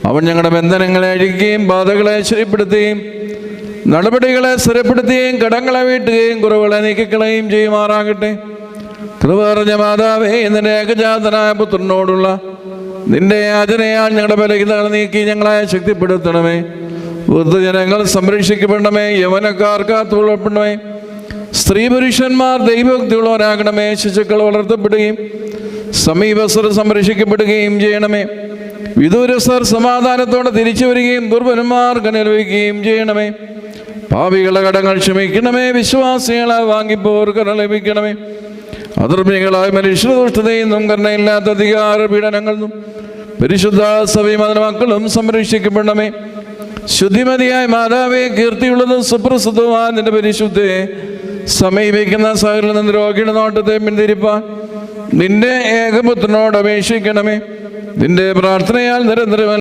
അവൻ ഞങ്ങളുടെ ബന്ധനങ്ങളെ അഴിക്കുകയും ബാധകളെ ശരിപ്പെടുത്തുകയും നടപടികളെ സ്ഥിരപ്പെടുത്തുകയും കടങ്ങളെ വീട്ടുകയും കുറവുകളെ നീക്കിക്കളയും ചെയ്യുമാറാകട്ടെ. കൃപ നിറഞ്ഞ മാതാവേ, നിന്റെ ഏകജാതനായ പുത്രനോടുള്ള നിന്റെ യാചനയാൽ ഞങ്ങളുടെ ബലഹീനതകൾ നീക്കി ഞങ്ങളെ ശക്തിപ്പെടുത്തണമേ. വൃദ്ധജനങ്ങൾ സംരക്ഷിക്കപ്പെടണമേ. യൗവനക്കാർ കാത്തുകൊള്ളപ്പെടണമേ. സ്ത്രീ പുരുഷന്മാർ ദൈവഭക്തിയുള്ളവരാകണമേ. ശിശുക്കൾ വളർത്തപ്പെടുകയും സമീപസ്ഥർ സംരക്ഷിക്കപ്പെടുകയും ചെയ്യണമേ. വിദൂരസ്ഥർ സമാധാനത്തോടെ തിരിച്ചു വരികയും ദുർബലന്മാർക്ക് അനുഭവിക്കുകയും ചെയ്യണമേ. പാപികളുടെ കടങ്ങൾ ക്ഷമിക്കണമേ. വിശ്വാസികളെ വാങ്ങിപ്പോർക്ക് ലഭിക്കണമേ. അധർമ്മികളായ മനുഷ്യദുഷ്ടതയിൽ നിന്നും കരുണയില്ലാത്ത അധികാര പീഡനങ്ങളിൽ നിന്നും പരിശുദ്ധ സഭയും അതിന്റെ മക്കളും സംരക്ഷിക്കപ്പെടണമേ. ശുദ്ധിമതിയായ മാതാവേ, കീർത്തിയുള്ളതും സുപ്രസിദ്ധവുമായ നിന്റെ പരിശുദ്ധയെ സമീപിക്കുന്ന സകല നിന്ന് രോഗിയുടെ നോട്ടത്തെ പിന്തിരിപ്പാൻ നിന്റെ ഏകപുത്രനോട് അപേക്ഷിക്കണമേ. നിന്റെ പ്രാർത്ഥനയാൽ നിരന്തരം